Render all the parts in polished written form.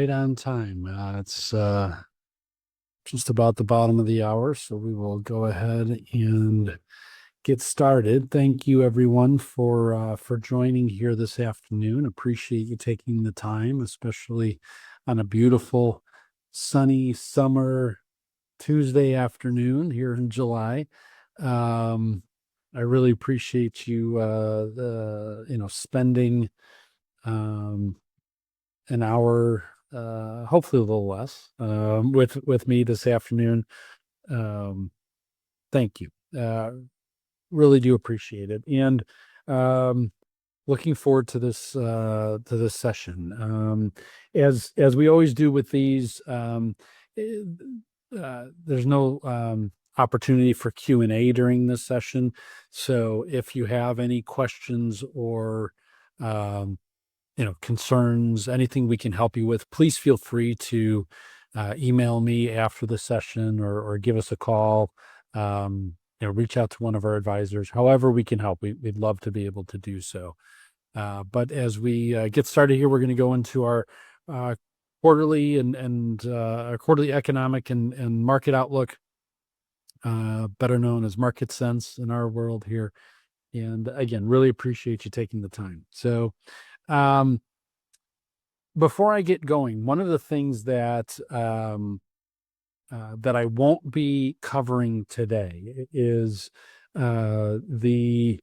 Right on time. It's just about the bottom of the hour, so we will go ahead and get started. Thank you, everyone, for joining here this afternoon. Appreciate you taking the time, especially on a beautiful, sunny summer Tuesday afternoon here in July. I really appreciate you, spending um, an hour, hopefully a little less, with me this afternoon. Um, thank you. Really do appreciate it, and um, looking forward to this session. As we always do with these, eh, there's no opportunity for Q&A during this session. So if you have any questions or um, concerns, anything we can help you with, please feel free to email me after the session or give us a call. Reach out to one of our advisors. However we can help, we'd love to be able to do so. But as we get started here, we're going to go into our uh, quarterly and our quarterly economic and market outlook, better known as market sense in our world here. And again, really appreciate you taking the time. So, um, before I get going, one of the things that I won't be covering today is the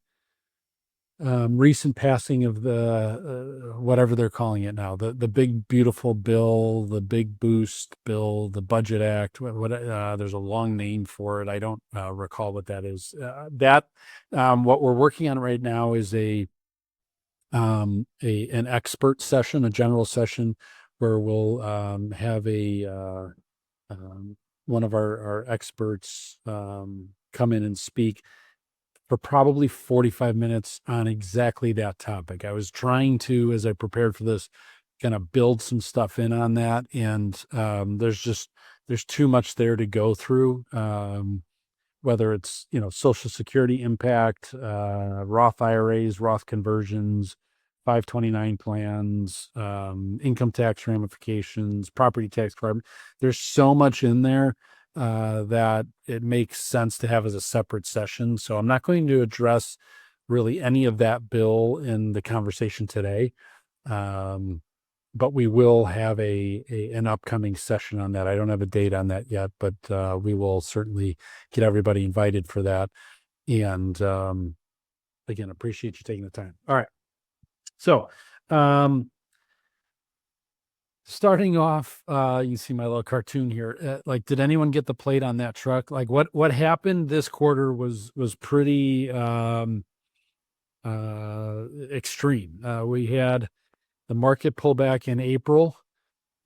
recent passing of the whatever they're calling it now, the big beautiful bill, the big boost bill, the Budget Act. There's a long name for it. I don't recall what that is. What we're working on right now is an expert session, a general session, where we'll have a one of our experts come in and speak for probably 45 minutes on exactly that topic. I was trying to, as I prepared for this, kind of build some stuff in on that, and there's too much there to go through. Whether it's Social Security impact, Roth IRAs, Roth conversions, 529 plans, income tax ramifications, property tax carbon. There's so much in there that it makes sense to have as a separate session. So I'm not going to address really any of that bill in the conversation today. But we will have an upcoming session on that. I don't have a date on that yet, but we will certainly get everybody invited for that. And again, appreciate you taking the time. All right. So starting off, you see my little cartoon here. Like, did anyone get the plate on that truck? Like, what happened this quarter was pretty extreme. We had the market pullback in April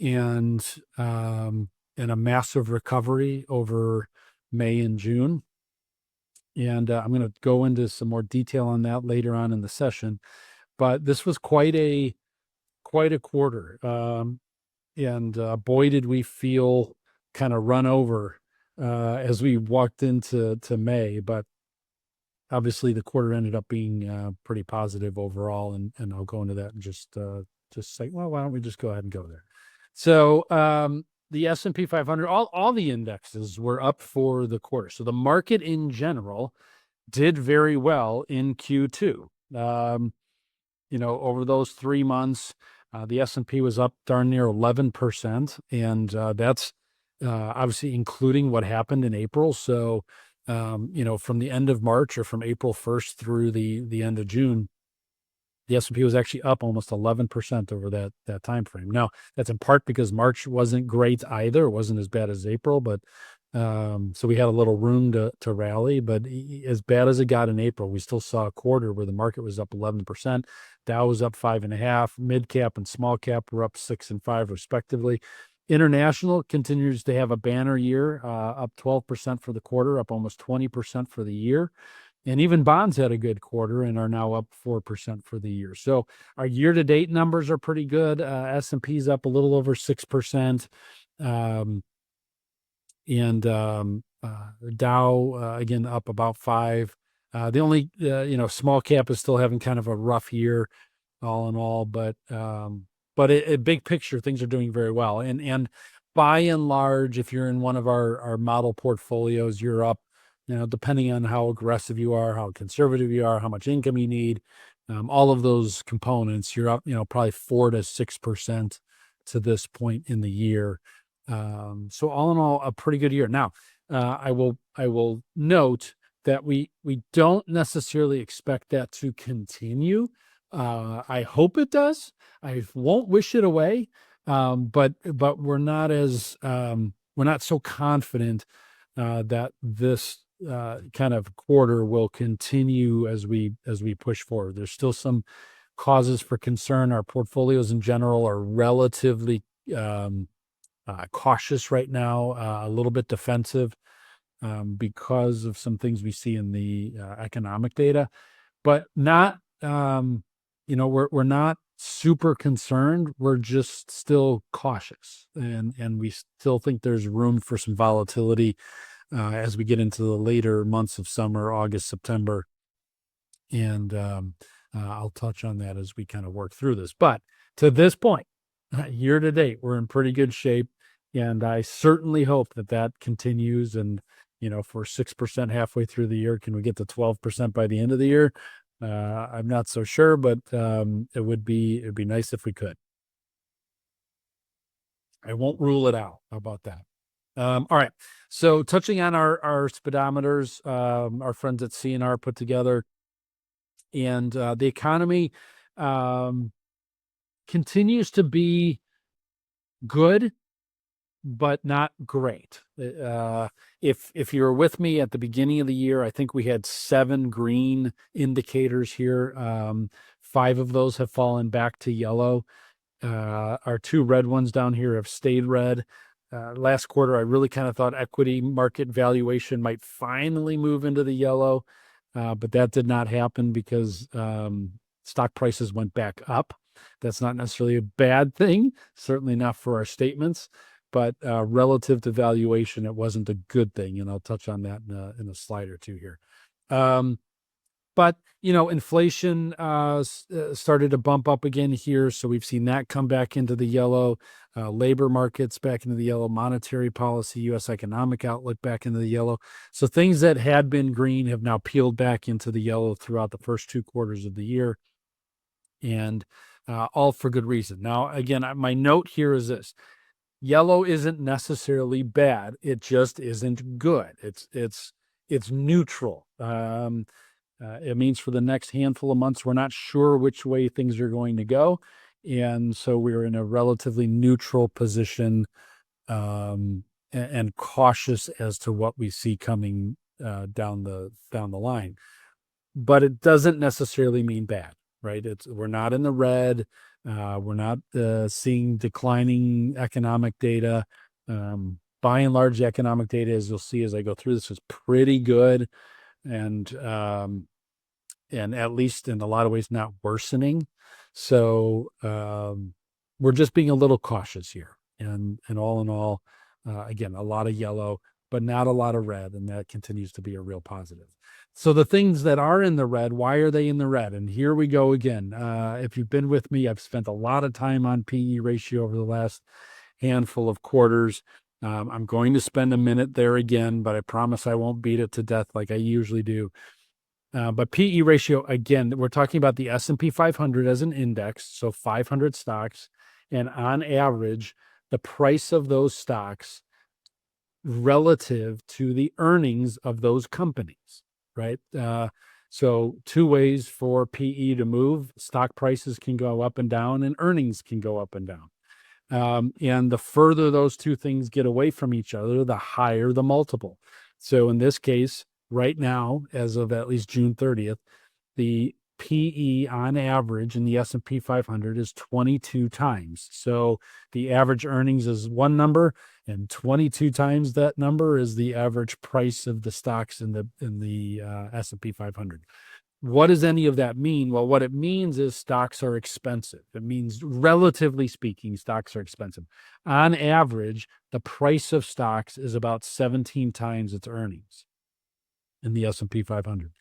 and a massive recovery over May and June. And I'm going to go into some more detail on that later on in the session. But this was quite a quarter. And boy, did we feel kind of run over as we walked into May. But obviously, the quarter ended up being pretty positive overall, and I'll go into that in just say, well, why don't we just go ahead and go there? So the S&P 500, all the indexes were up for the quarter. So the market in general did very well in Q2. Over those 3 months, the S&P was up darn near 11%, and that's obviously including what happened in April. So, from the end of March or from April 1st through the end of June, the S&P was actually up almost 11% over that time frame. Now, that's in part because March wasn't great either. It wasn't as bad as April, but so we had a little room to rally. But as bad as it got in April, we still saw a quarter where the market was up 11%. Dow was up 5.5%. Mid cap and small cap were up 6 and 5 respectively. International continues to have a banner year, up 12% for the quarter, up almost 20% for the year. And even bonds had a good quarter and are now up 4% for the year. So our year-to-date numbers are pretty good. S&P's up a little over 6%. Dow, again, up about 5. The only, small cap is still having kind of a rough year all in all. But but a big picture, things are doing very well. And by and large, if you're in one of our model portfolios, you're up, depending on how aggressive you are, how conservative you are, how much income you need, all of those components, you're up, probably 4 to 6% to this point in the year. So all in all, a pretty good year. Now, I will note that we don't necessarily expect that to continue. I hope it does. I won't wish it away, but we're not we're not so confident that this kind of quarter will continue as we push forward. There's still some causes for concern. Our portfolios in general are relatively cautious right now, a little bit defensive because of some things we see in the economic data, but not, we're not super concerned. We're just still cautious, and we still think there's room for some volatility as we get into the later months of summer, August, September. And I'll touch on that as we kind of work through this. But to this point, year to date, we're in pretty good shape. And I certainly hope that that continues. And, if we're 6% halfway through the year, can we get to 12% by the end of the year? I'm not so sure, but it'd be nice if we could. I won't rule it out. How about that? All right. So touching on our speedometers, our friends at CNR put together, and the economy continues to be good, but not great. If you were with me at the beginning of the year, I think we had 7 green indicators here. 5 of those have fallen back to yellow. Our 2 red ones down here have stayed red. Last quarter, I really kind of thought equity market valuation might finally move into the yellow, but that did not happen because stock prices went back up. That's not necessarily a bad thing, certainly not for our statements, but relative to valuation, it wasn't a good thing, and I'll touch on that in a slide or two here. But inflation started to bump up again here, so we've seen that come back into the yellow. Labor markets back into the yellow. Monetary policy, U.S. economic outlook back into the yellow. So things that had been green have now peeled back into the yellow throughout the first 2 quarters of the year, and all for good reason. Now, again, my note here is this: yellow isn't necessarily bad; it just isn't good. It's neutral. It means for the next handful of months, we're not sure which way things are going to go. And so we're in a relatively neutral position and cautious as to what we see coming down the line. But it doesn't necessarily mean bad, right? We're not in the red. We're not seeing declining economic data. By and large, the economic data, as you'll see as I go through this, is pretty good. And at least in a lot of ways, not worsening. So we're just being a little cautious here. And all in all, again, a lot of yellow, but not a lot of red, and that continues to be a real positive. So the things that are in the red, why are they in the red? And here we go again. If you've been with me, I've spent a lot of time on PE ratio over the last handful of quarters. I'm going to spend a minute there again, but I promise I won't beat it to death like I usually do. But PE ratio, again, we're talking about the S&P 500 as an index, so 500 stocks, and on average, the price of those stocks relative to the earnings of those companies, right? So 2 ways for PE to move: stock prices can go up and down, and earnings can go up and down. And the further those 2 things get away from each other, the higher the multiple. So in this case, right now, as of at least June 30th, the PE on average in the S&P 500 is 22 times. So the average earnings is one number, and 22 times that number is the average price of the stocks in the S&P 500. What does any of that mean? Well, what it means is stocks are expensive. It means, relatively speaking, stocks are expensive. On average, the price of stocks is about 17 times its earnings in the S&P 500.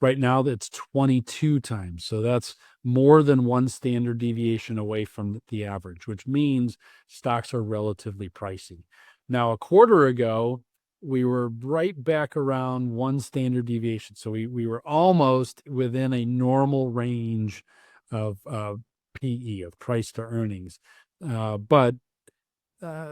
Right now, it's 22 times. So that's more than one standard deviation away from the average, which means stocks are relatively pricey. Now, a quarter ago, we were right back around one standard deviation. So we were almost within a normal range of PE, of price to earnings. But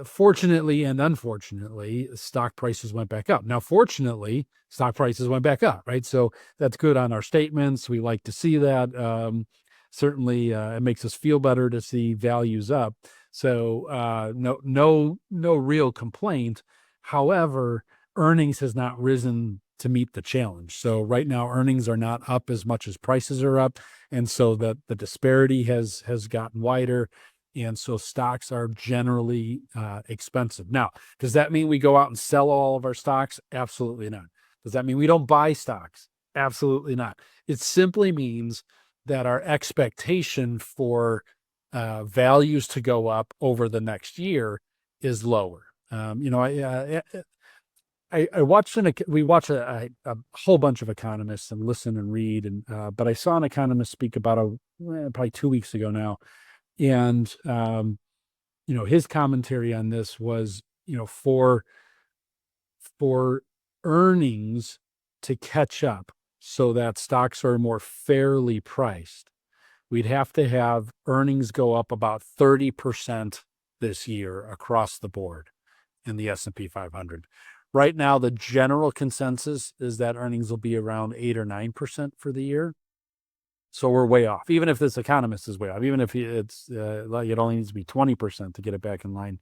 fortunately and unfortunately, stock prices went back up. Now, fortunately, stock prices went back up, right? So that's good on our statements. We like to see that. Certainly, it makes us feel better to see values up. So no real complaint. However, earnings has not risen to meet the challenge. So right now, earnings are not up as much as prices are up, and so the disparity has gotten wider. And so stocks are generally expensive. Now, does that mean we go out and sell all of our stocks? Absolutely not. Does that mean we don't buy stocks? Absolutely not. It simply means that our expectation for values to go up over the next year is lower. I watched we watch a whole bunch of economists and listen and read, and but I saw an economist speak about probably 2 weeks ago now, and his commentary on this was, for earnings to catch up so that stocks are more fairly priced, we'd have to have earnings go up about 30% this year across the board in the S&P 500. Right now, the general consensus is that earnings will be around 8 or 9% for the year. So we're way off. Even if this economist is way off, even if it only needs to be 20% to get it back in line,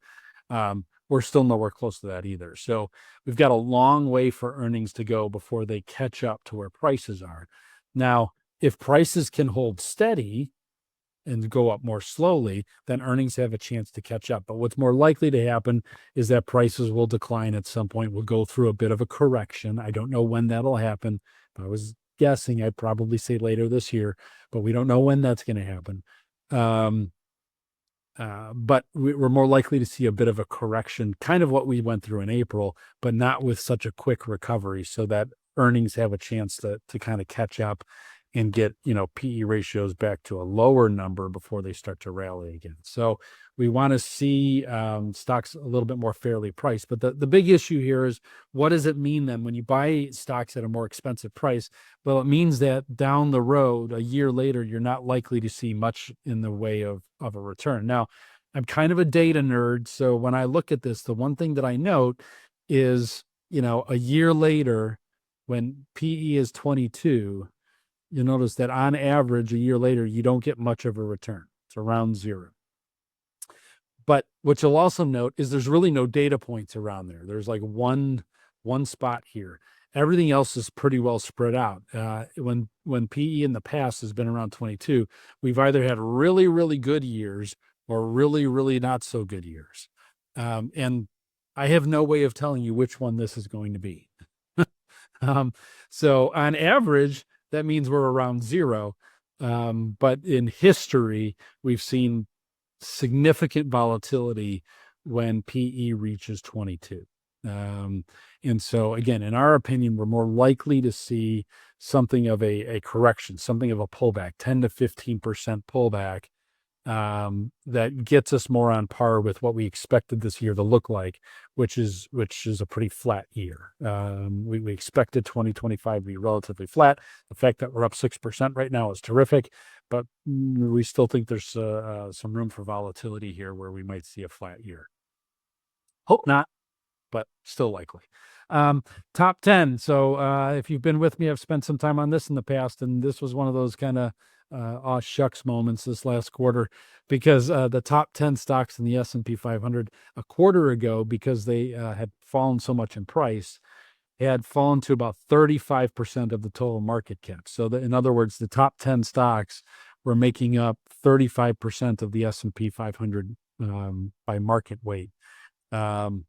we're still nowhere close to that either. So we've got a long way for earnings to go before they catch up to where prices are. Now, if prices can hold steady and go up more slowly, then earnings have a chance to catch up. But what's more likely to happen is that prices will decline at some point. We'll go through a bit of a correction. I don't know when that'll happen. If I was guessing, I'd probably say later this year, but we don't know when that's going to happen. But we're more likely to see a bit of a correction, kind of what we went through in April, but not with such a quick recovery, so that earnings have a chance to kind of catch up and get, PE ratios back to a lower number before they start to rally again. So we want to see stocks a little bit more fairly priced. But the big issue here is, what does it mean then when you buy stocks at a more expensive price? Well, it means that down the road, a year later, you're not likely to see much in the way of a return. Now, I'm kind of a data nerd, so when I look at this, the one thing that I note is, a year later, when PE is 22, you'll notice that on average, a year later, you don't get much of a return. It's around zero. But what you'll also note is there's really no data points around there. There's like one spot here. Everything else is pretty well spread out. When PE in the past has been around 22, we've either had really, really good years or really, really not so good years. And I have no way of telling you which one this is going to be. So on average, that means we're around zero. But in history, we've seen significant volatility when PE reaches 22. And so, again, in our opinion, we're more likely to see something of a correction, something of a pullback, 10 to 15% pullback, that gets us more on par with what we expected this year to look like, which is a pretty flat year. We expected 2025 to be relatively flat. The fact that we're up 6% right now is terrific, but we still think there's some room for volatility here where we might see a flat year. Hope not, but still likely. Top 10. So if you've been with me, I've spent some time on this in the past, and this was one of those kind of aw shucks moments this last quarter, because the top 10 stocks in the S&P 500 a quarter ago, because they had fallen so much in price, had fallen to about 35% of the total market cap. So in other words, the top 10 stocks were making up 35% of the S&P 500 by market weight. Another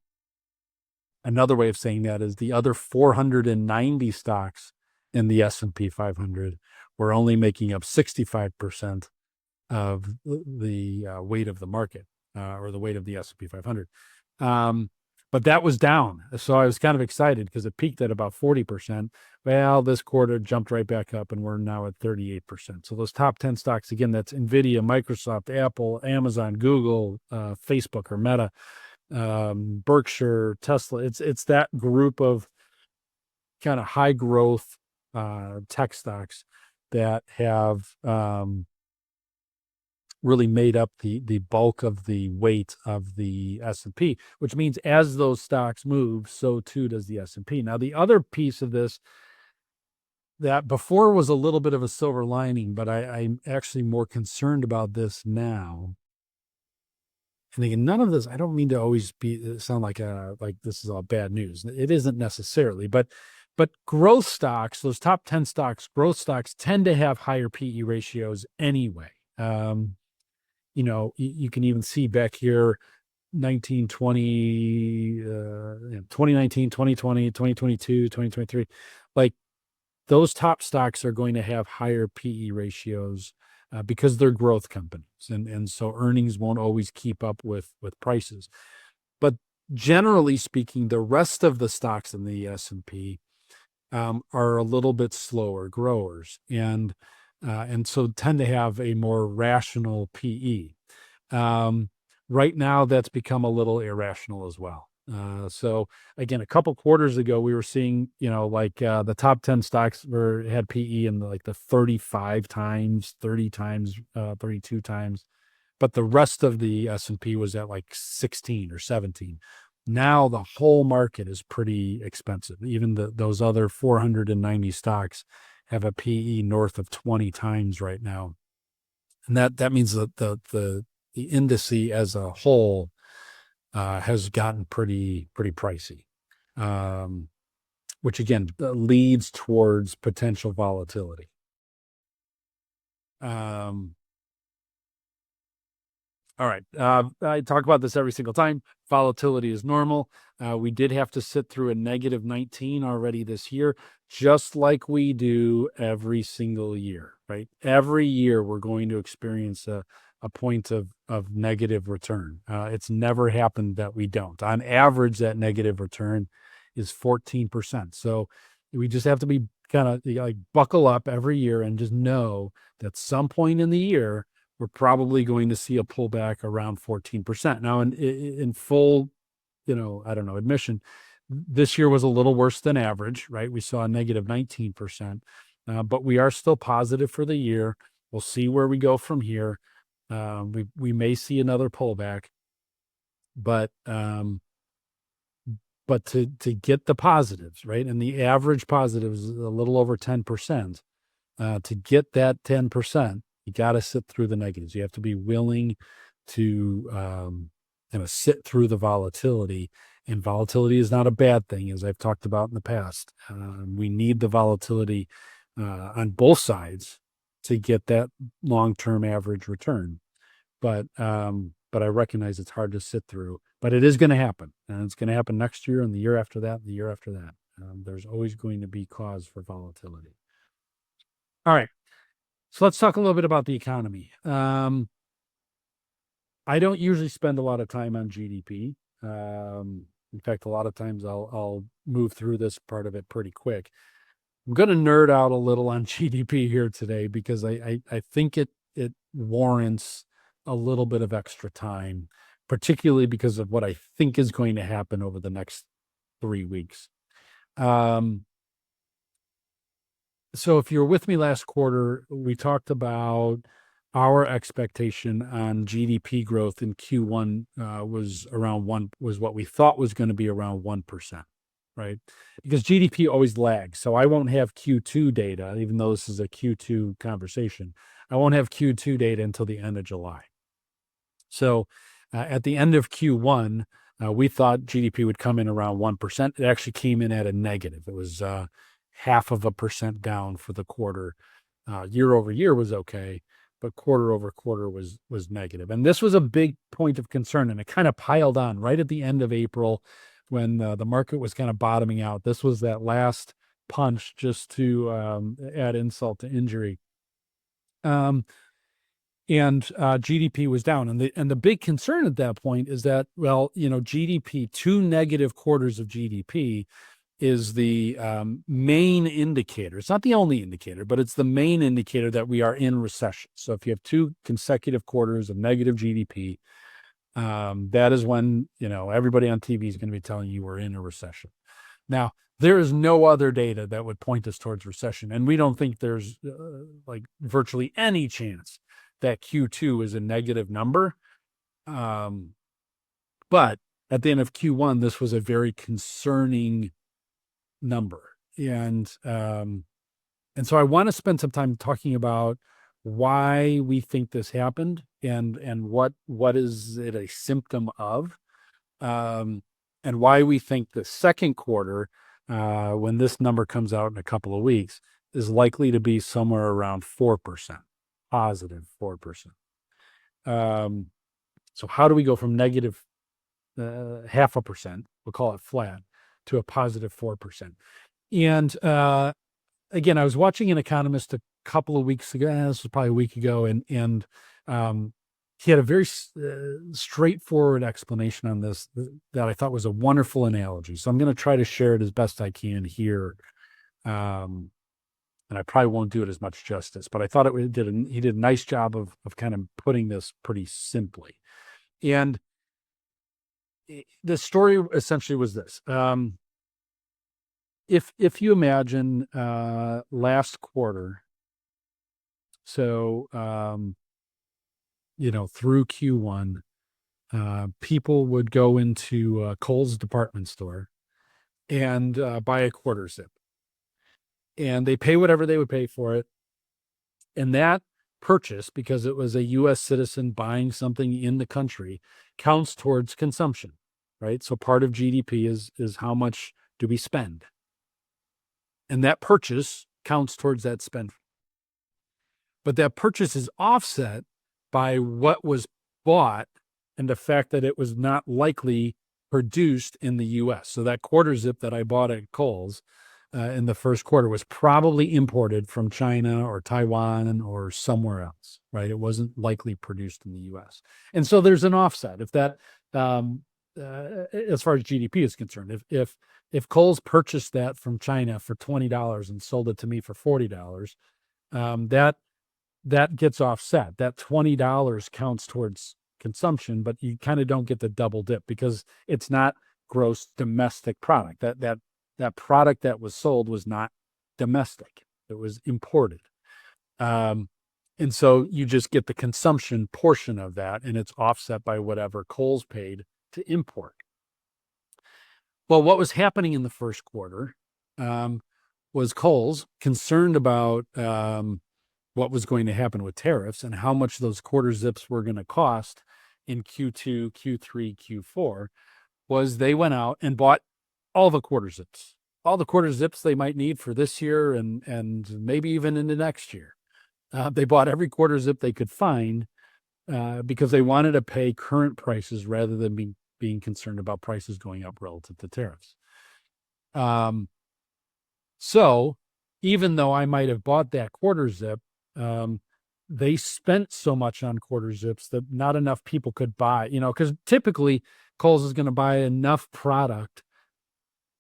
way of saying that is the other 490 stocks in the S&P 500 were only making up 65% of the weight of the market, or the weight of the S&P 500. but that was down. So I was kind of excited because it peaked at about 40%. Well, this quarter jumped right back up and we're now at 38%. So those top 10 stocks, again, that's Nvidia, Microsoft, Apple, Amazon, Google, Facebook or Meta, Berkshire, Tesla. It's that group of kind of high growth tech stocks that have really made up the bulk of the weight of the S&P, which means as those stocks move, so too does the S&P. Now, the other piece of this that before was a little bit of a silver lining, but I'm actually more concerned about this now. And again, none of this, I don't mean to always sound like this is all bad news. It isn't necessarily, but growth stocks, those top 10 stocks, growth stocks tend to have higher PE ratios anyway. You can even see back here 2019, 2022, 2023, like those top stocks are going to have higher PE ratios because they're growth companies, and so earnings won't always keep up with prices. But generally speaking, the rest of the stocks in the S&P are a little bit slower growers, and so tend to have a more rational PE. Right now, that's become a little irrational as well. So again, a couple quarters ago, we were seeing, the top 10 stocks had PE in like the 35 times, 30 times, 32 times, but the rest of the S&P was at like 16 or 17. Now the whole market is pretty expensive. Even those other 490 stocks have a PE north of 20 times right now. And that means that the index as a whole has gotten pretty pricey, which again leads towards potential volatility. All right. I talk about this every single time. Volatility is normal. We did have to sit through a negative 19 already this year, just like we do every single year, right? Every year we're going to experience a point of negative return. It's never happened that we don't. On average, that negative return is 14%. So we just have to be kind of like buckle up every year and just know that some point in the year, we're probably going to see a pullback around 14%. Now, in full, admission, this year was a little worse than average, right? We saw a negative 19%, but we are still positive for the year. We'll see where we go from here. We may see another pullback, but to get the positives, right? And the average positive is a little over 10%. To get that 10%, you got to sit through the negatives. You have to be willing to sit through the volatility. And volatility is not a bad thing, as I've talked about in the past. We need the volatility on both sides to get that long-term average return. But I recognize it's hard to sit through. But it is going to happen, and it's going to happen next year, and the year after that, and the year after that. There's always going to be cause for volatility. All right. So let's talk a little bit about the economy. I don't usually spend a lot of time on GDP. In fact, a lot of times I'll move through this part of it pretty quick. I'm going to nerd out a little on GDP here today because I think it warrants a little bit of extra time, particularly because of what I think is going to happen over the next 3 weeks. So if you're with me last quarter, we talked about our expectation on GDP growth in Q1 was what we thought was going to be around 1%, right? Because GDP always lags. So I won't have Q2 data, even though this is a Q2 conversation. I won't have Q2 data until the end of July. So at the end of Q1, we thought GDP would come in around 1%. It actually came in at a negative. It was 0.5% down for the quarter. Year over year was okay, but quarter over quarter was negative. And this was a big point of concern, and it kind of piled on right at the end of April when the market was kind of bottoming out. This was that last punch just to add insult to injury. and GDP was down. And the big concern at that point is that, well, GDP, 2 negative quarters of GDP is the main indicator. It's not the only indicator, but it's the main indicator that we are in recession. So if you have 2 consecutive quarters of negative GDP, that is when, everybody on TV is going to be telling you we're in a recession. Now, there is no other data that would point us towards recession. And we don't think there's virtually any chance that Q2 is a negative number. But at the end of Q1, this was a very concerning number. And so I want to spend some time talking about why we think this happened and what is it a symptom of, and why we think the second quarter, when this number comes out in a couple of weeks, is likely to be somewhere around 4%, positive 4%. So how do we go from negative 0.5%, we'll call it flat, to a positive 4%? And again, I was watching an economist a couple of weeks ago. This was probably a week ago, and he had a very straightforward explanation on this that I thought was a wonderful analogy. So I'm going to try to share it as best I can here, and I probably won't do it as much justice. But I thought he did a nice job of kind of putting this pretty simply. And the story essentially was this. If you imagine last quarter, so through Q1, people would go into Kohl's department store and buy a quarter zip, and they pay whatever they would pay for it, and that purchase, because it was a U.S. citizen buying something in the country, counts towards consumption, right? So part of GDP is how much do we spend. And that purchase counts towards that spend. But that purchase is offset by what was bought and the fact that it was not likely produced in the U.S. So that quarter zip that I bought at Kohl's in the first quarter was probably imported from China or Taiwan or somewhere else, right? It wasn't likely produced in the U.S. And so there's an offset. If that, as far as GDP is concerned, if Kohl's purchased that from China for $20 and sold it to me for $40, that gets offset. That $20 counts towards consumption, but you kind of don't get the double dip because it's not gross domestic product. That product that was sold was not domestic. It was imported. And so you just get the consumption portion of that, and it's offset by whatever Kohl's paid to import. Well, what was happening in the first quarter was Kohl's concerned about what was going to happen with tariffs and how much those quarter zips were going to cost in Q2, Q3, Q4, was they went out and bought all the quarter zips they might need for this year and maybe even into next year. They bought every quarter zip they could find because they wanted to pay current prices rather than being concerned about prices going up relative to tariffs. So even though I might have bought that quarter zip, they spent so much on quarter zips that not enough people could buy, because typically Kohl's is going to buy enough product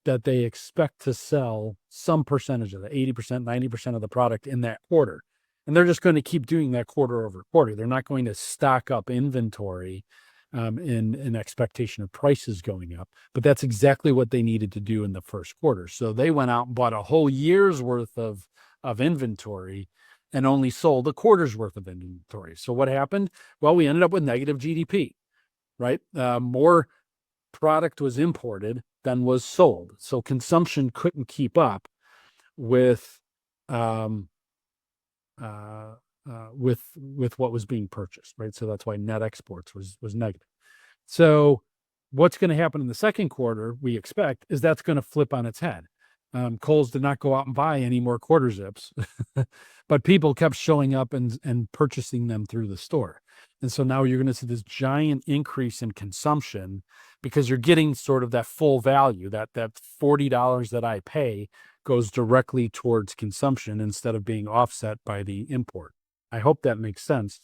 that they expect to sell some percentage of the 80%, 90% of the product in that quarter. And they're just going to keep doing that quarter over quarter. They're not going to stock up inventory in expectation of prices going up. But that's exactly what they needed to do in the first quarter. So they went out and bought a whole year's worth of inventory and only sold a quarter's worth of inventory. So what happened? Well, we ended up with negative GDP, right? More product was imported than was sold. So consumption couldn't keep up with what was being purchased, right? So that's why net exports was negative. So what's going to happen in the second quarter, we expect, is that's going to flip on its head. Kohl's did not go out and buy any more quarter zips, but people kept showing up and purchasing them through the store. And so now you're going to see this giant increase in consumption because you're getting sort of that full value, that $40 that I pay goes directly towards consumption instead of being offset by the import. I hope that makes sense.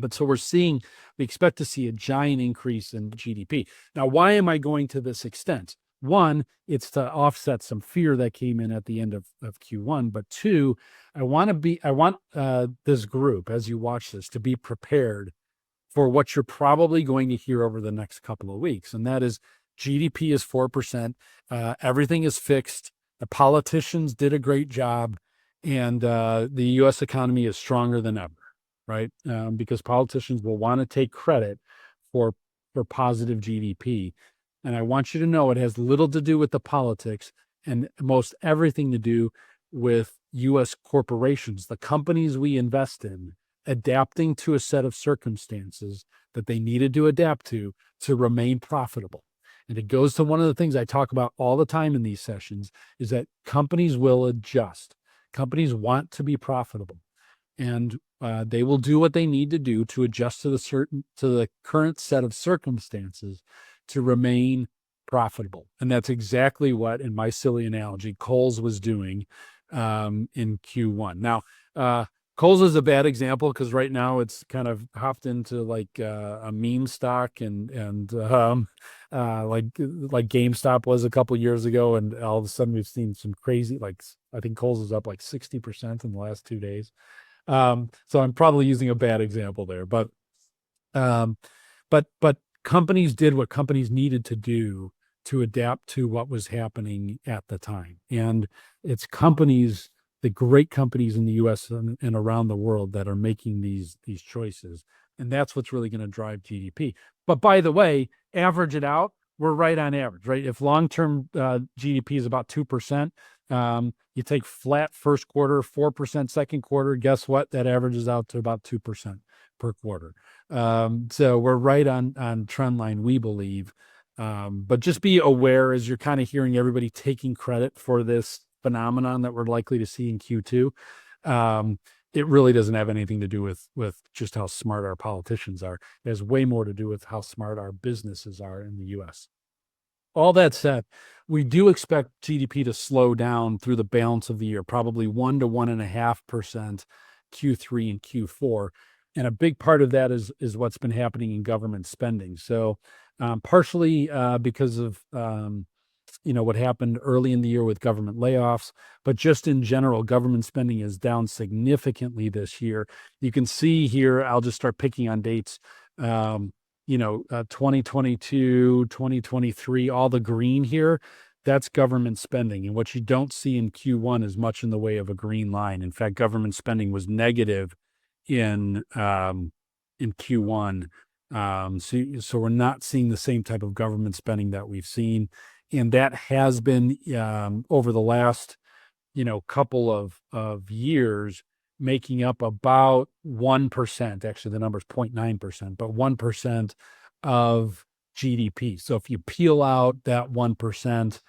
But so we expect to see a giant increase in GDP. Now, why am I going to this extent? One, it's to offset some fear that came in at the end of Q1. But two, I want this group, as you watch this, to be prepared for what you're probably going to hear over the next couple of weeks. And that is GDP is 4%. Everything is fixed. The politicians did a great job. And the US economy is stronger than ever, right? Because politicians will want to take credit for, for positive GDP. And I want you to know it has little to do with the politics and most everything to do with US corporations, the companies we invest in, adapting to a set of circumstances that they needed to adapt to remain profitable. And it goes to one of the things I talk about all the time in these sessions is that companies will adjust. Companies want to be profitable, and they will do what they need to do to adjust to the current set of circumstances to remain profitable. And that's exactly what, in my silly analogy, Kohl's was doing in Q1. Now, Kohl's is a bad example because right now it's kind of hopped into like a meme stock and like GameStop was a couple years ago, and all of a sudden we've seen some crazy, like I think Kohl's is up like 60% in the last 2 days. So I'm probably using a bad example there, but companies did what companies needed to do to adapt to what was happening at the time, and it's companies, the great companies in the U.S. and around the world that are making these choices. And that's what's really going to drive GDP. But by the way, average it out, we're right on average, right? If long-term GDP is about 2%, you take flat first quarter, 4% second quarter, guess what? That averages out to about 2% per quarter. So we're right on trend line, we believe. But just be aware as you're kind of hearing everybody taking credit for this phenomenon that we're likely to see in Q2. It really doesn't have anything to do with just how smart our politicians are. It has way more to do with how smart our businesses are in the US. All that said, we do expect GDP to slow down through the balance of the year, probably 1 to 1.5% Q3 and Q4. And a big part of that is what's been happening in government spending. So partially because of what happened early in the year with government layoffs, but just in general, government spending is down significantly this year. You can see here, I'll just start picking on dates, 2022, 2023, all the green here, that's government spending. And what you don't see in Q1 is much in the way of a green line. In fact, government spending was negative in Q1. So we're not seeing the same type of government spending that we've seen. And that has been over the last, couple of years, making up about 1%. Actually, the number is 0.9%, but 1% of GDP. So if you peel out that 1%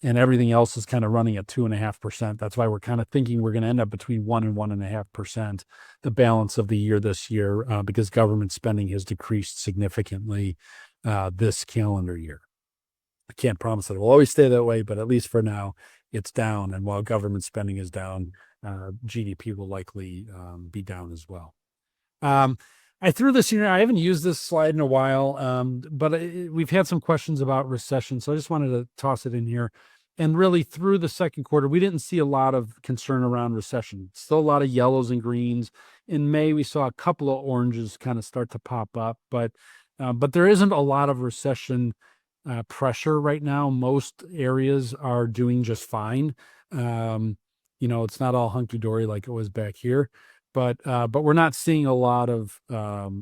and everything else is kind of running at 2.5%, that's why we're kind of thinking we're going to end up between 1 and 1.5% the balance of the year this year, because government spending has decreased significantly this calendar year. I can't promise that it will always stay that way, but at least for now, it's down. And while government spending is down, GDP will likely be down as well. I threw this in. I haven't used this slide in a while, but we've had some questions about recession, so I just wanted to toss it in here. And really, through the second quarter, we didn't see a lot of concern around recession. Still a lot of yellows and greens. In May, we saw a couple of oranges kind of start to pop up, but there isn't a lot of recession pressure right now. Most areas are doing just fine. It's not all hunky dory like it was back here, but we're not seeing a lot of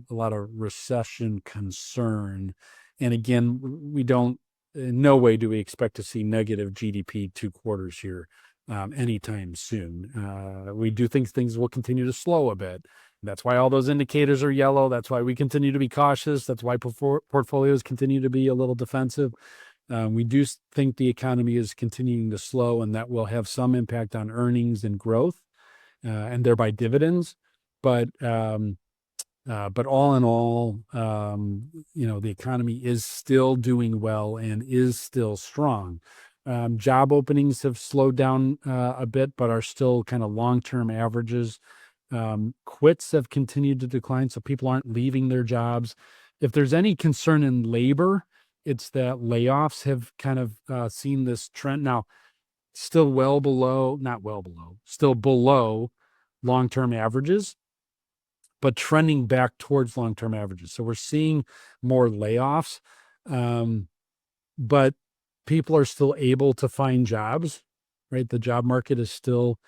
recession concern. And again, we don't. In no way do we expect to see negative GDP 2 quarters here anytime soon. We do think things will continue to slow a bit. That's why all those indicators are yellow. That's why we continue to be cautious. That's why portfolios continue to be a little defensive. We do think the economy is continuing to slow, and that will have some impact on earnings and growth, and thereby dividends. But all in all, the economy is still doing well and is still strong. Job openings have slowed down a bit, but are still kind of long-term averages. Quits have continued to decline, so people aren't leaving their jobs. If there's any concern in labor, it's that layoffs have kind of seen this trend. Now, still not well below, still below long-term averages, but trending back towards long-term averages. So we're seeing more layoffs, but people are still able to find jobs, right? The job market is still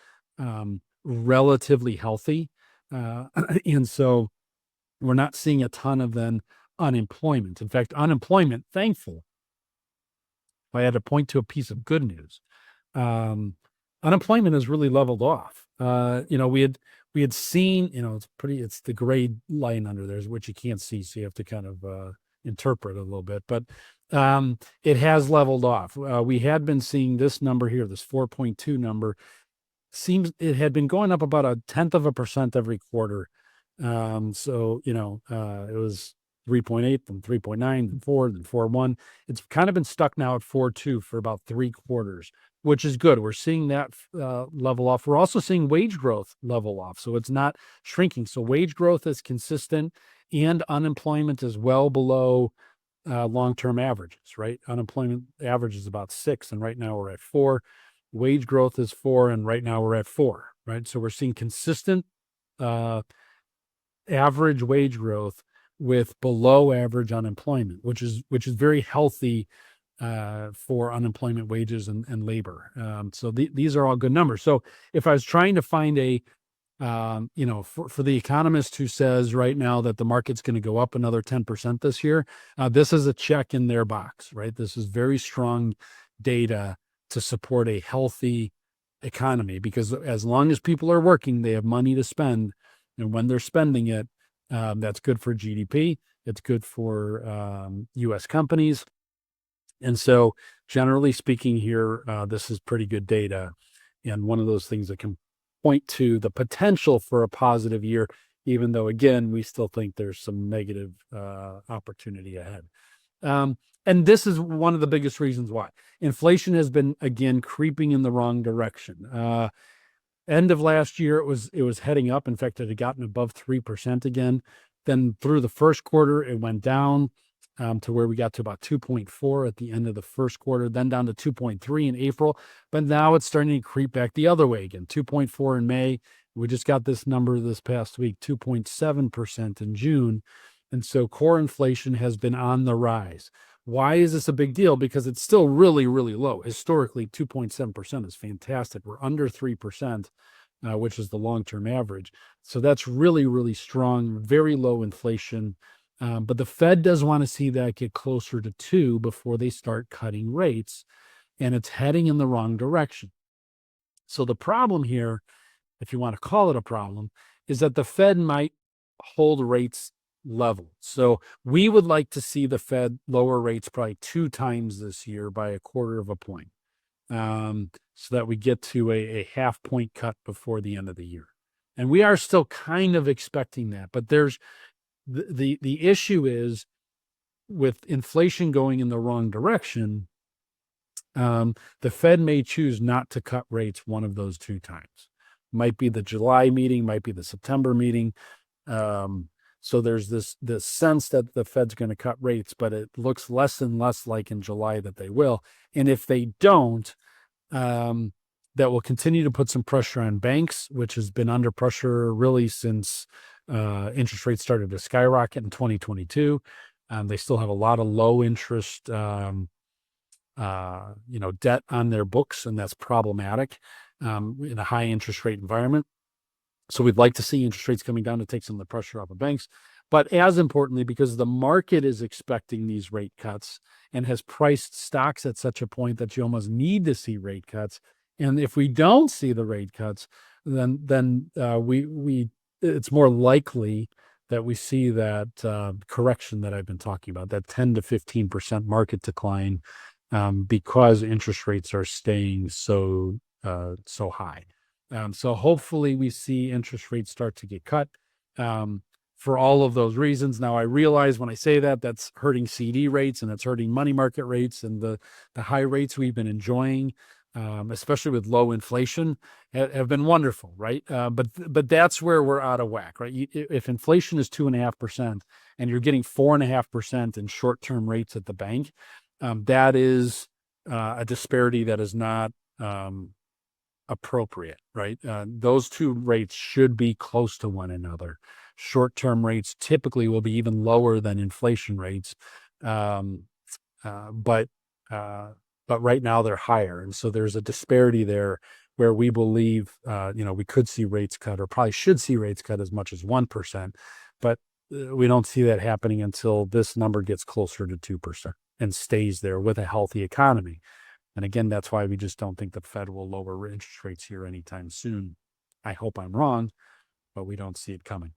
relatively healthy. And so we're not seeing a ton of then unemployment. In fact, unemployment, thankful, if I had to point to a piece of good news, um, unemployment has really leveled off. We had seen, it's the gray line under there, which you can't see, so you have to kind of interpret it a little bit, but it has leveled off. We had been seeing this number here, this 4.2 number, seems it had been going up about 0.1% every quarter. It was 3.8, then 3.9, then 4, then 4.1. It's kind of been stuck now at 4.2 for about 3 quarters, which is good. We're seeing that level off. We're also seeing wage growth level off, so it's not shrinking. So wage growth is consistent, and unemployment is well below long-term averages, right? Unemployment average is about 6, and right now we're at 4. Wage growth is 4, and right now we're at 4, right? So we're seeing consistent average wage growth with below average unemployment, which is very healthy for unemployment wages and labor. So these are all good numbers. So if I was trying to find for the economist who says right now that the market's going to go up another 10% this year, this is a check in their box, right? This is very strong data to support a healthy economy, because as long as people are working, they have money to spend. And when they're spending it, that's good for GDP. It's good for U.S. companies. And so generally speaking here, this is pretty good data, and one of those things that can point to the potential for a positive year, even though, again, we still think there's some negative opportunity ahead. And this is one of the biggest reasons why. Inflation has been, again, creeping in the wrong direction. End of last year, it was heading up. In fact, it had gotten above 3% again. Then through the first quarter, it went down to where we got to about 2.4 at the end of the first quarter, then down to 2.3 in April. But now it's starting to creep back the other way again, 2.4 in May. We just got this number this past week, 2.7% in June. And so core inflation has been on the rise. Why is this a big deal? Because it's still really, really low. Historically, 2.7% is fantastic. We're under 3%, which is the long-term average. So that's really, really strong, very low inflation. But the Fed does want to see that get closer to 2 before they start cutting rates, and it's heading in the wrong direction. So the problem here, if you want to call it a problem, is that the Fed might hold rates level. So we would like to see the Fed lower rates probably 2 times this year by 1/4 point, so that we get to a 0.5 point cut before the end of the year. And we are still kind of expecting that, but there's the issue is, with inflation going in the wrong direction, the Fed may choose not to cut rates one of those 2 times. Might be the July meeting, might be the September meeting. So there's this sense that the Fed's going to cut rates, but it looks less and less like in July that they will. And if they don't, that will continue to put some pressure on banks, which has been under pressure really since interest rates started to skyrocket in 2022. They still have a lot of low interest, debt on their books, and that's problematic in a high interest rate environment. So we'd like to see interest rates coming down to take some of the pressure off of banks. But as importantly, because the market is expecting these rate cuts and has priced stocks at such a point that you almost need to see rate cuts. And if we don't see the rate cuts, then it's more likely that we see that correction that I've been talking about, that 10 to 15% market decline, because interest rates are staying so high. So hopefully we see interest rates start to get cut for all of those reasons. Now, I realize when I say that, that's hurting CD rates and it's hurting money market rates and the high rates we've been enjoying especially with low inflation, have been wonderful, right? But that's where we're out of whack, right? If inflation is 2.5% and you're getting 4.5% in short-term rates at the bank, that is a disparity that is not appropriate, right? Those two rates should be close to one another. Short-term rates typically will be even lower than inflation rates, um, but right now they're higher, and so there's a disparity there where we believe we could see rates cut, or probably should see rates cut as much as 1%, but we don't see that happening until this number gets closer to 2% and stays there with a healthy economy. And again, that's why we just don't think the Fed will lower interest rates here anytime soon. I hope I'm wrong, but we don't see it coming.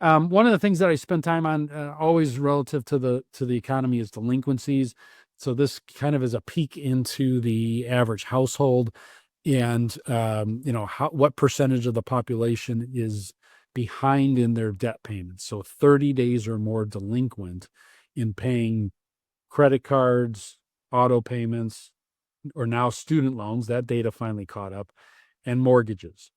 One of the things that I spend time on, always relative to the economy, is delinquencies. So this kind of is a peek into the average household, and what percentage of the population is behind in their debt payments. So 30 days or more delinquent in paying credit cards, auto payments, or now student loans. That data finally caught up, and mortgages.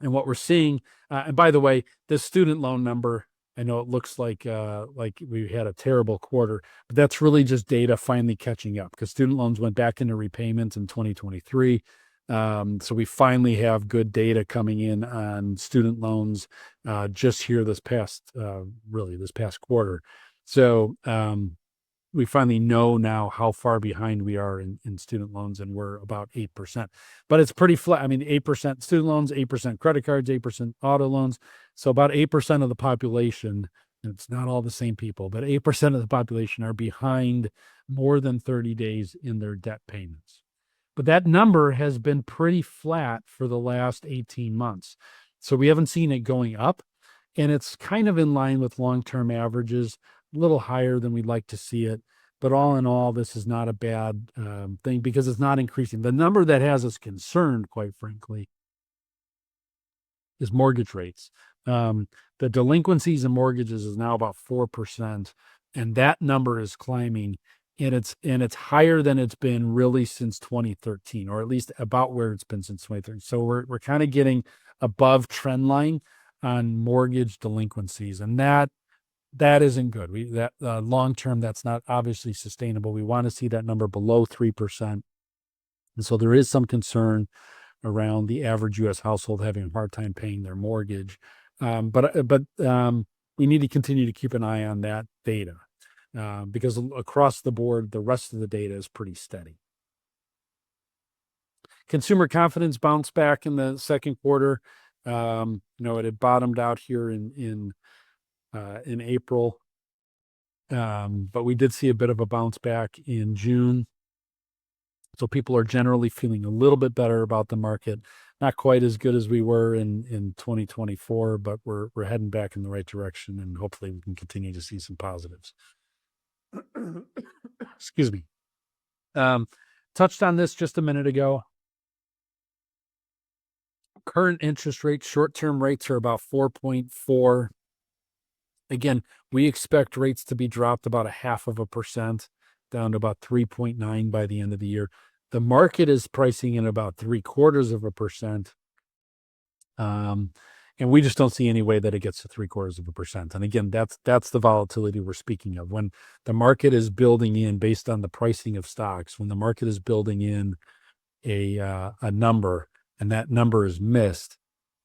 And what we're seeing, and by the way, this student loan number, I know it looks like we had a terrible quarter, but that's really just data finally catching up, because student loans went back into repayment in 2023. So we finally have good data coming in on student loans just here this past quarter. So we finally know now how far behind we are in student loans, and we're about 8%. But it's pretty flat. I mean, 8% student loans, 8% credit cards, 8% auto loans. So about 8% of the population, and it's not all the same people, but 8% of the population are behind more than 30 days in their debt payments. But that number has been pretty flat for the last 18 months. So we haven't seen it going up, and it's kind of in line with long-term averages, a little higher than we'd like to see it. But all in all, this is not a bad thing, because it's not increasing. The number that has us concerned, quite frankly, is mortgage rates. The delinquencies in mortgages is now about 4%, and that number is climbing, and it's higher than it's been really since 2013, or at least about where it's been since 2013. So we're kind of getting above trend line on mortgage delinquencies, and that isn't good. That long term, that's not obviously sustainable. We want to see that number below 3%. And so there is some concern around the average U.S. household having a hard time paying their mortgage. But we need to continue to keep an eye on that data, because across the board, the rest of the data is pretty steady. Consumer confidence bounced back in the second quarter. It had bottomed out here in April, but we did see a bit of a bounce back in June. So people are generally feeling a little bit better about the market. Not quite as good as we were in 2024, but we're heading back in the right direction, and hopefully we can continue to see some positives. Excuse me. Touched on this just a minute ago. Current interest rates, short-term rates, are about 4.4. Again, we expect rates to be dropped about 0.5%, down to about 3.9 by the end of the year. The market is pricing in about 0.75%. And we just don't see any way that it gets to 0.75%. And again, that's the volatility we're speaking of. When the market is building in based on the pricing of stocks, when the market is building in a number, and that number is missed,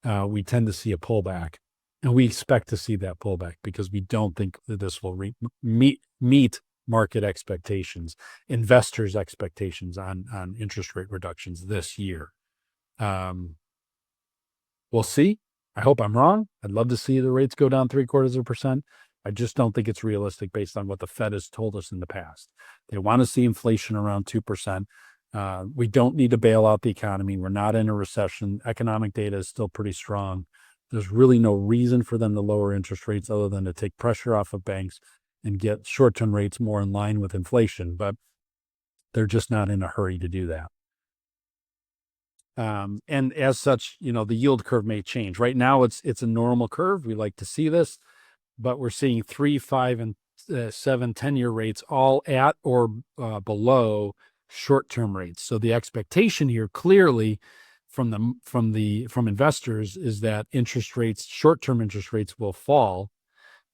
we tend to see a pullback. And we expect to see that pullback, because we don't think that this will meet market expectations, investors' expectations on interest rate reductions this year. We'll see. I hope I'm wrong. I'd love to see the rates go down 0.75%. I just don't think it's realistic based on what the Fed has told us in the past. They want to see inflation around 2%. We don't need to bail out the economy. We're not in a recession. Economic data is still pretty strong. There's really no reason for them to lower interest rates other than to take pressure off of banks and get short-term rates more in line with inflation, but they're just not in a hurry to do that. And as such, the yield curve may change. Right now, it's a normal curve. We like to see this, but we're seeing 3, 5, and 7, 10-year rates all at or below short-term rates. So the expectation here clearly from investors is that short-term interest rates will fall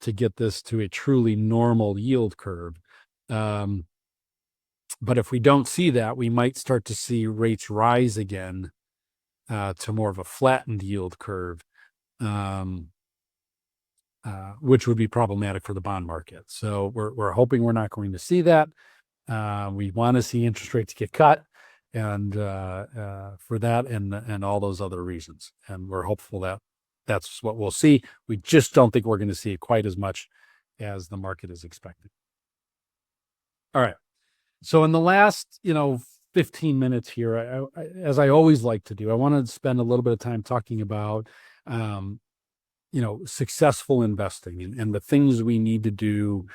to get this to a truly normal yield curve. But if we don't see that, we might start to see rates rise again to more of a flattened yield curve, which would be problematic for the bond market. So we're hoping we're not going to see that. We want to see interest rates get cut, and for that and all those other reasons. And we're hopeful that that's what we'll see. We just don't think we're going to see it quite as much as the market is expecting. All right. So in the last, 15 minutes here, as I always like to do, I want to spend a little bit of time talking about, successful investing and the things we need to do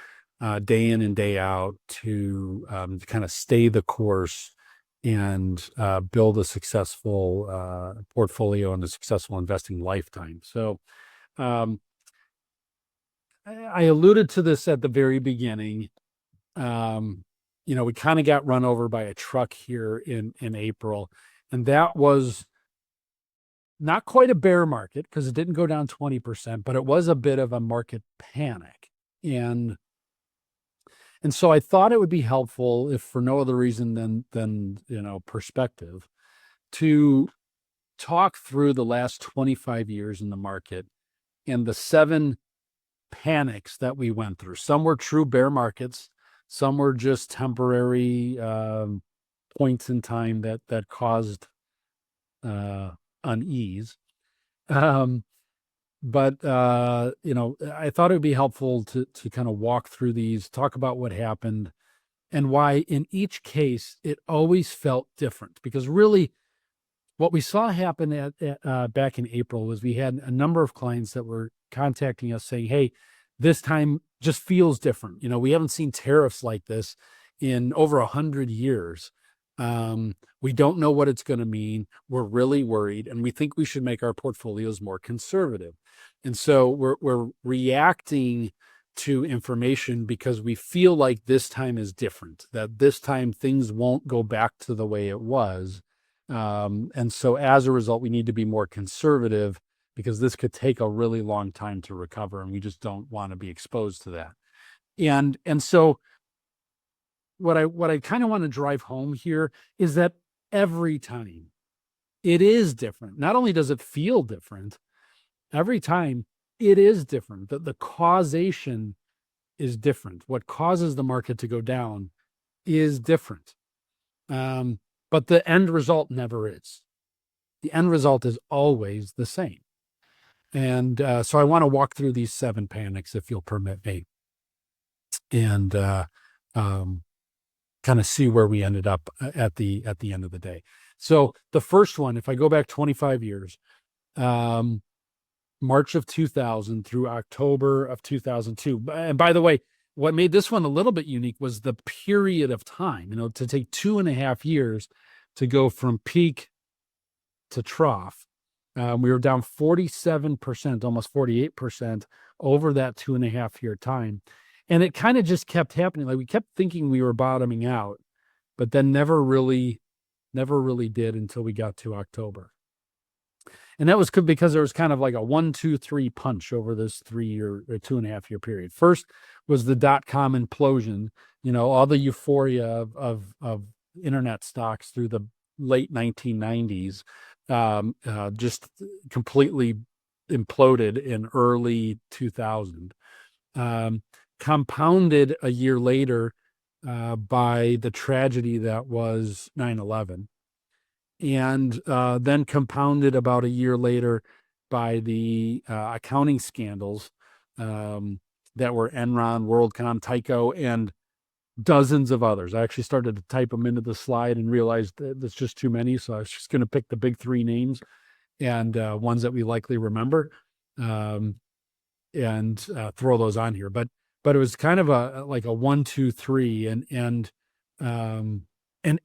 day in and day out to kind of stay the course and build a successful portfolio and a successful investing lifetime. So I alluded to this at the very beginning. We kind of got run over by a truck here in April, and that was not quite a bear market because it didn't go down 20%, but it was a bit of a market panic. And so I thought it would be helpful, if for no other reason than perspective, to talk through the last 25 years in the market and the 7 panics that we went through. Some were true bear markets. Some were just temporary points in time that caused unease. But I thought it would be helpful to kind of walk through these, talk about what happened, and why in each case it always felt different. Because really, what we saw happen back in April was we had a number of clients that were contacting us saying, "Hey, this time just feels different. We haven't seen tariffs like this in over 100 years. We don't know what it's going to mean. We're really worried, and we think we should make our portfolios more conservative." And so we're reacting to information because we feel like this time is different, that this time things won't go back to the way it was. And so as a result, we need to be more conservative because this could take a really long time to recover, and we just don't want to be exposed to that. And so what I kind of want to drive home here is that every time it is different. Not only does it feel different, every time it is different. The causation is different. What causes the market to go down is different. But the end result never is. The end result is always the same. And so I want to walk through these 7 panics, if you'll permit me, and kind of see where we ended up at the end of the day. So the first one, if I go back 25 years, March of 2000 through October of 2002. And by the way, what made this one a little bit unique was the period of time, to take 2.5 years to go from peak to trough. We were down 47%, almost 48% over that 2.5 year time. And it kind of just kept happening. Like we kept thinking we were bottoming out, but then never really did until we got to October. And that was because there was kind of like a 1, 2, 3 punch over this 3-year or 2.5 year period. First was the .com implosion, all the euphoria of internet stocks through the late 1990s, just completely imploded in early 2000. Compounded a year later by the tragedy that was 9/11. And then compounded about a year later by the accounting scandals that were Enron, WorldCom, Tyco, and dozens of others. I actually started to type them into the slide and realized that there's just too many. So I was just going to pick the big 3 names and ones that we likely remember and throw those on here. But it was kind of like a 1, 2, 3, and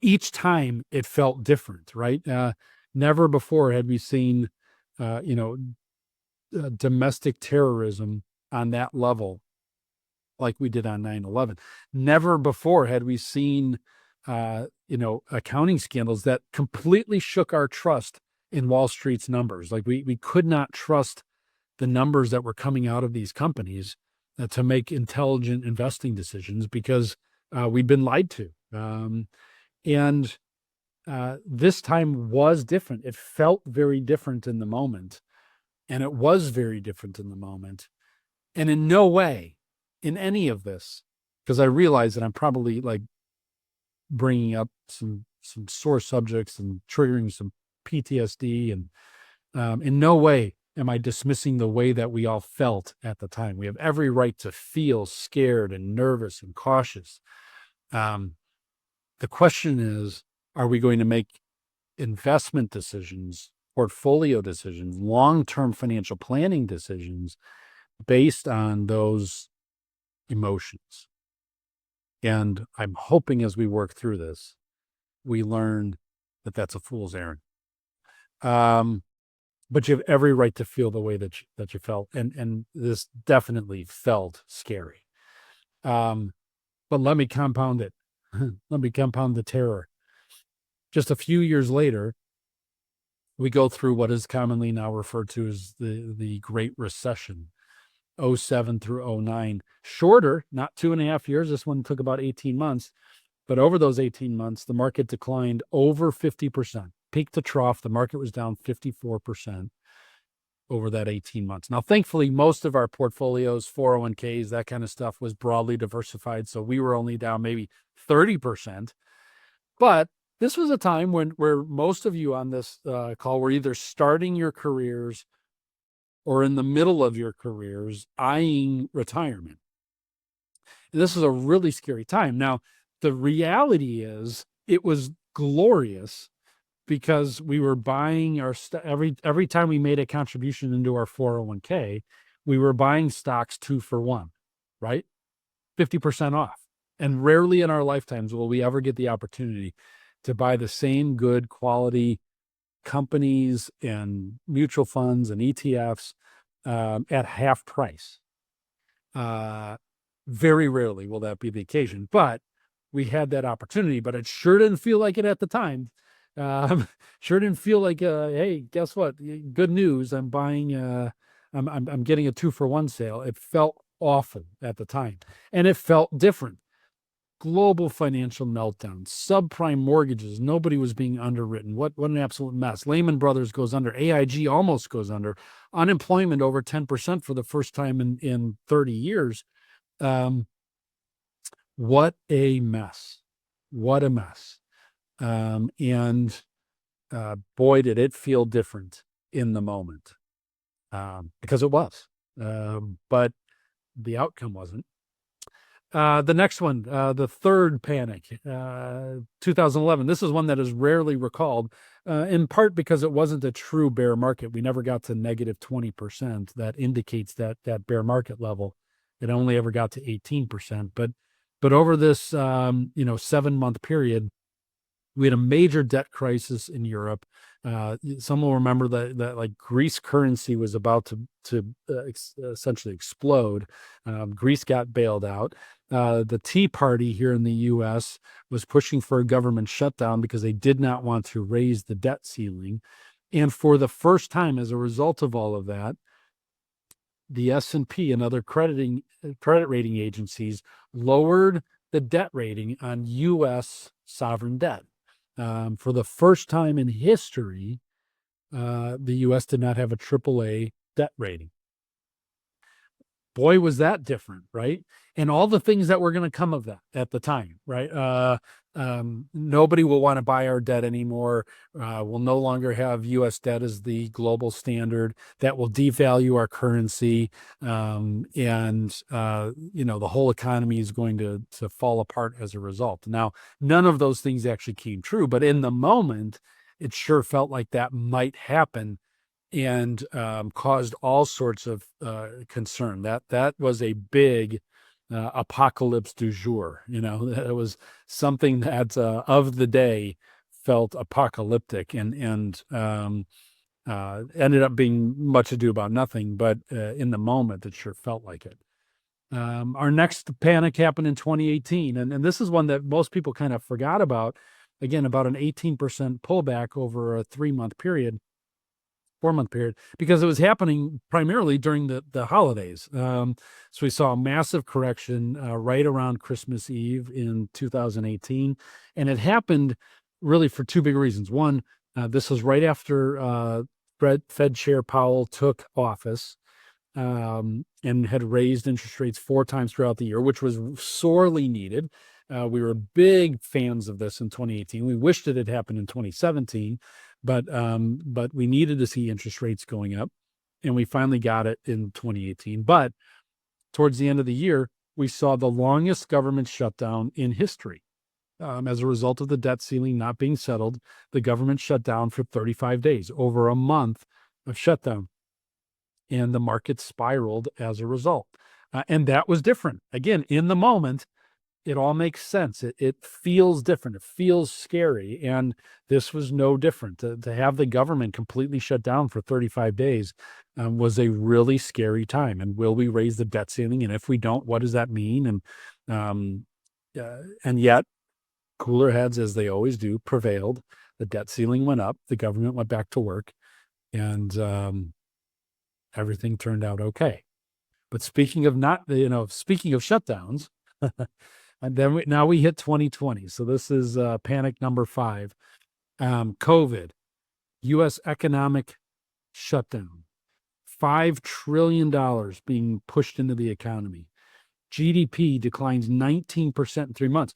each time it felt different, right? Never before had we seen, domestic terrorism on that level like we did on 9/11. Never before had we seen accounting scandals that completely shook our trust in Wall Street's numbers. Like we could not trust the numbers that were coming out of these companies to make intelligent investing decisions because we'd been lied to. And this time was different. It felt very different in the moment. And it was very different in the moment. And in no way, in any of this, because I realize that I'm probably like bringing up some sore subjects and triggering some PTSD, and in no way am I dismissing the way that we all felt at the time. We have every right to feel scared and nervous and cautious. The question is, are we going to make investment decisions, portfolio decisions, long-term financial planning decisions based on those emotions? And I'm hoping as we work through this, we learn that that's a fool's errand. But you have every right to feel the way that you felt, and this definitely felt scary. But let me compound it. Let me compound the terror. Just a few years later, we go through what is commonly now referred to as the Great Recession, 07 through 09. Shorter, not 2.5 years. This one took about 18 months. But over those 18 months, the market declined over 50%. Peak to trough, the market was down 54% over that 18 months. Now, thankfully, most of our portfolios, 401ks, that kind of stuff was broadly diversified. So we were only down maybe 30%. But this was a time where most of you on this call were either starting your careers or in the middle of your careers, eyeing retirement. And this is a really scary time. Now, the reality is it was glorious because we were buying our every time we made a contribution into our 401k, we were buying stocks 2 for 1, right? 50% off. And rarely in our lifetimes will we ever get the opportunity to buy the same good quality companies and mutual funds and ETFs at half price. Very rarely will that be the occasion, but we had that opportunity, but it sure didn't feel like it at the time. Sure didn't feel like, hey, guess what? Good news. I'm buying, I'm getting a 2 for 1 sale. It felt awful at the time, and it felt different. Global financial meltdown, subprime mortgages. Nobody was being underwritten. What an absolute mess. Lehman Brothers goes under. AIG almost goes under. Unemployment over 10% for the first time in 30 years. What a mess. What a mess. And boy, did it feel different in the moment, because it was. But the outcome wasn't. The next one, the third panic, 2011. This is one that is rarely recalled, in part because it wasn't a true bear market. We never got to negative 20%. That indicates that bear market level. It only ever got to 18%. But over this 7-month period, we had a major debt crisis in Europe. Some will remember that like Greece currency was about to essentially explode. Greece got bailed out. The Tea Party here in the U.S. was pushing for a government shutdown because they did not want to raise the debt ceiling. And for the first time, as a result of all of that, the S&P and other credit rating agencies lowered the debt rating on U.S. sovereign debt. For the first time in history, the U.S. did not have a AAA debt rating. Boy, was that different, right? And all the things that were going to come of that at the time, right? Nobody will want to buy our debt anymore. We'll no longer have U.S. debt as the global standard. That will devalue our currency, and the whole economy is going to fall apart as a result. Now, none of those things actually came true, but in the moment, it sure felt like that might happen, and caused all sorts of concern. That was a big apocalypse du jour. It was something that of the day felt apocalyptic, and ended up being much ado about nothing. But in the moment, it sure felt like it. Our next panic happened in 2018, and this is one that most people kind of forgot about. Again, about an 18% pullback over a 3-month period, 4-month period, because it was happening primarily during the holidays. So we saw a massive correction right around Christmas Eve in 2018, and it happened really for two big reasons. One, this was right after Fed Chair Powell took office, and had raised interest rates 4 times throughout the year, which was sorely needed. We were big fans of this in 2018. We wished it had happened in 2017, but we needed to see interest rates going up, and we finally got it in 2018. But towards the end of the year, we saw the longest government shutdown in history. As a result of the debt ceiling not being settled, the government shut down for 35 days, over a month of shutdown, and the market spiraled as a result. And that was different. Again, in the moment, it all makes sense. It feels different. It feels scary. And this was no different. To have the government completely shut down for 35 days was a really scary time. And will we raise the debt ceiling? And if we don't, what does that mean? And yet, cooler heads, as they always do, prevailed. The debt ceiling went up. The government went back to work. And everything turned out okay. But speaking of shutdowns, and then now we hit 2020. So this is panic number 5. COVID, U.S. economic shutdown, $5 trillion being pushed into the economy. GDP declines 19% in 3 months.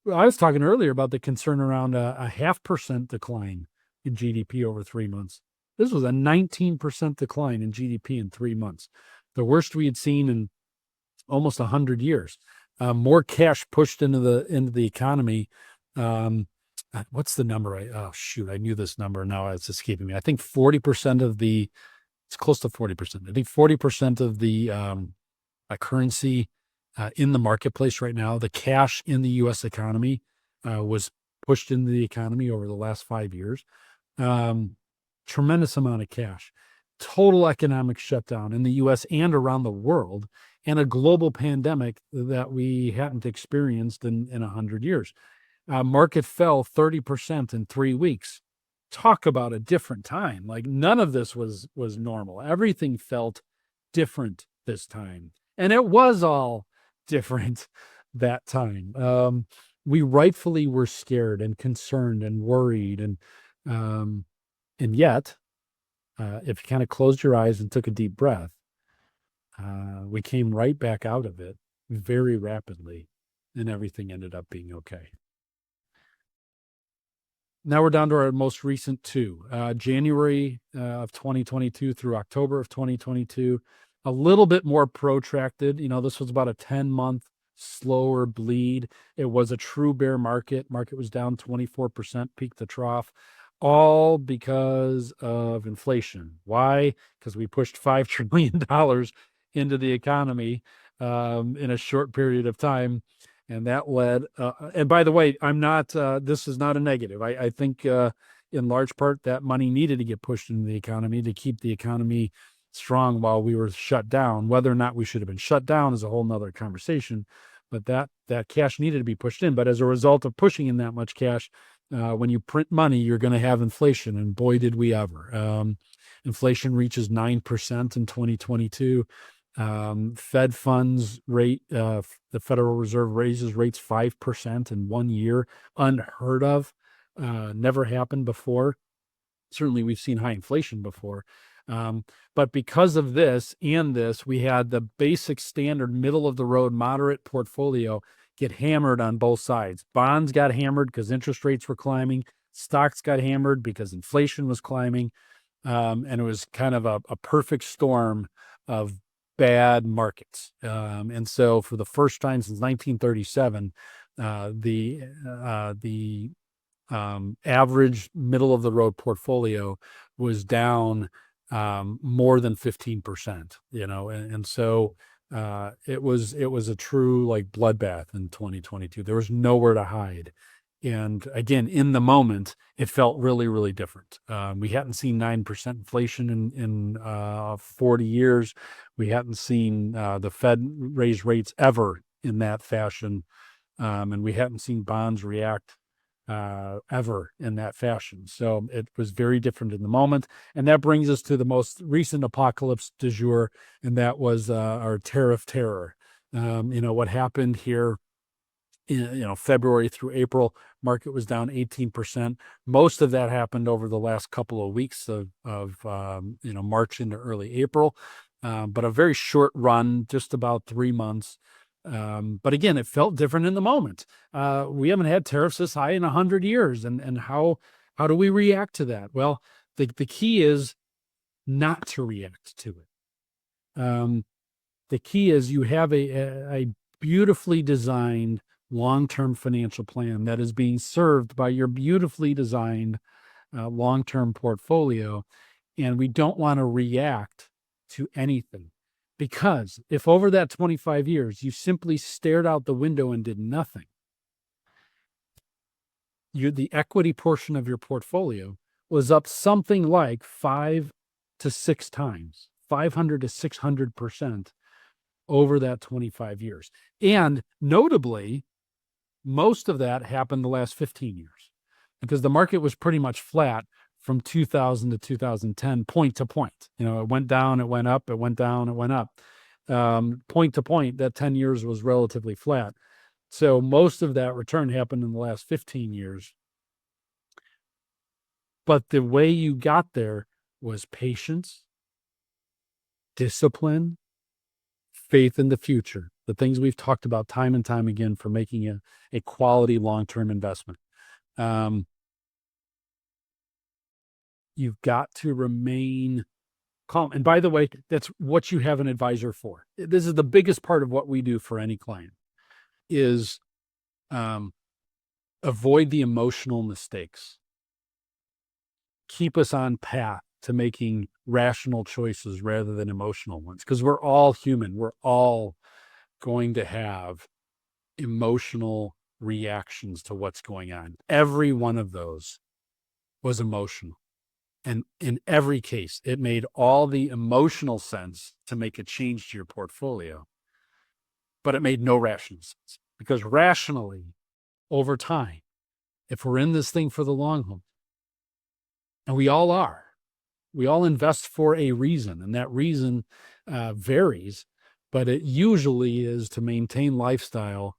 Well, I was talking earlier about the concern around a 0.5% decline in GDP over 3 months. This was a 19% decline in GDP in 3 months, the worst we had seen in almost 100 years. More cash pushed into the economy. What's the number? I knew this number. Now it's escaping me. I think 40% of it's close to 40%. I think 40% of the currency in the marketplace right now, the cash in the U.S. economy was pushed into the economy over the last 5 years. Tremendous amount of cash, total economic shutdown in the U.S. and around the world, and a global pandemic that we hadn't experienced in 100 years. Market fell 30% in 3 weeks. Talk about a different time. Like, none of this was normal. Everything felt different this time. And it was all different that time. We rightfully were scared and concerned and worried. And yet, if you kind of closed your eyes and took a deep breath, we came right back out of it very rapidly, and everything ended up being okay. Now we're down to our most recent 2, January of 2022 through October of 2022, a little bit more protracted. This was about a 10-month slower bleed. It was a true bear market. Market was down 24%, peak to trough, all because of inflation. Why? Because we pushed $5 trillion into the economy in a short period of time. And that led, and by the way, this is not a negative. I think in large part that money needed to get pushed into the economy to keep the economy strong while we were shut down. Whether or not we should have been shut down is a whole nother conversation, but that cash needed to be pushed in. But as a result of pushing in that much cash, when you print money, you're going to have inflation. And boy, did we ever. Inflation reaches 9% in 2022. Fed funds rate, the Federal Reserve raises rates 5% in 1 year, unheard of, never happened before. Certainly we've seen high inflation before. But because of this, we had the basic standard middle of the road moderate portfolio get hammered on both sides. Bonds got hammered because interest rates were climbing. Stocks got hammered because inflation was climbing. And it was kind of a perfect storm of bad markets. And so for the first time since 1937, the average middle of the road portfolio was down more than 15%, and so it was a true like bloodbath in 2022. There was nowhere to hide. And again, in the moment, it felt really, really different. We hadn't seen 9% inflation in 40 years. We hadn't seen the Fed raise rates ever in that fashion. And we hadn't seen bonds react ever in that fashion. So it was very different in the moment. And that brings us to the most recent apocalypse du jour, and that was our tariff terror. What happened here in February through April, market was down 18%. Most of that happened over the last couple of weeks of March into early April, but a very short run, just about 3 months. But again, it felt different in the moment. We haven't had tariffs this high in 100 years, and how do we react to that? Well, the key is not to react to it. The key is you have a beautifully designed long-term financial plan that is being served by your beautifully designed long-term portfolio. And we don't want to react to anything, because if over that 25 years you simply stared out the window and did nothing, the equity portion of your portfolio was up something like 5 to 6 times, 500 to 600% over that 25 years. And notably, most of that happened the last 15 years, because the market was pretty much flat from 2000 to 2010, point to point. It went down, it went up, it went down, it went up. Point to point, that 10 years was relatively flat. So most of that return happened in the last 15 years. But the way you got there was patience, discipline, faith in the future, the things we've talked about time and time again for making a quality long-term investment. You've got to remain calm. And by the way, that's what you have an advisor for. This is the biggest part of what we do for any client, is avoid the emotional mistakes. Keep us on path to making rational choices rather than emotional ones, because we're all human. We're all going to have emotional reactions to what's going on. Every one of those was emotional. And in every case, it made all the emotional sense to make a change to your portfolio, but it made no rational sense, because rationally, over time, if we're in this thing for the long haul, and we all are, we all invest for a reason, and that reason varies, but it usually is to maintain lifestyle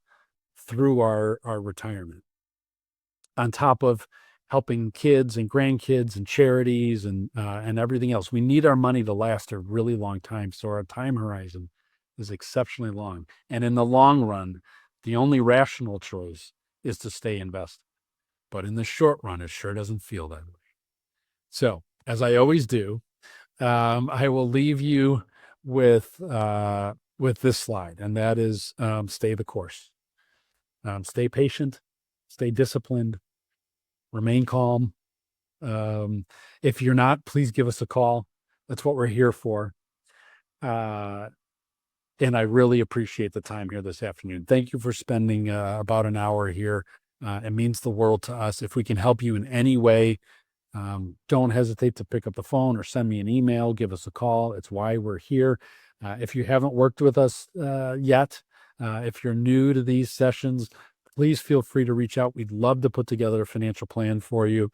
through our retirement, on top of helping kids and grandkids and charities and everything else. We need our money to last a really long time, so our time horizon is exceptionally long. And in the long run, the only rational choice is to stay invested. But in the short run, it sure doesn't feel that way. So, as I always do, I will leave you with this slide, and that is stay the course. Stay patient, stay disciplined, remain calm. If you're not, please give us a call. That's what we're here for. And I really appreciate the time here this afternoon. Thank you for spending about an hour here. It means the world to us. If we can help you in any way, don't hesitate to pick up the phone or send me an email, give us a call. It's why we're here. If you haven't worked with us yet, if you're new to these sessions, please feel free to reach out. We'd love to put together a financial plan for you.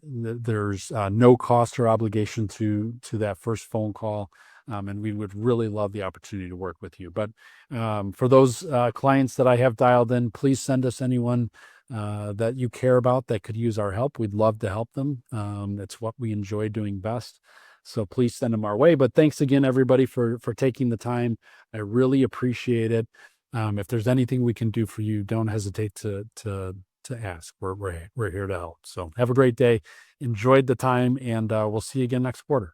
There's no cost or obligation to that first phone call. And we would really love the opportunity to work with you. But for those clients that I have dialed in, please send us anyone that you care about that could use our help. We'd love to help them. It's what we enjoy doing best. So please send them our way. But thanks again, everybody, for taking the time. I really appreciate it. If there's anything we can do for you, don't hesitate to ask. We're here to help. So have a great day. Enjoyed the time, and we'll see you again next quarter.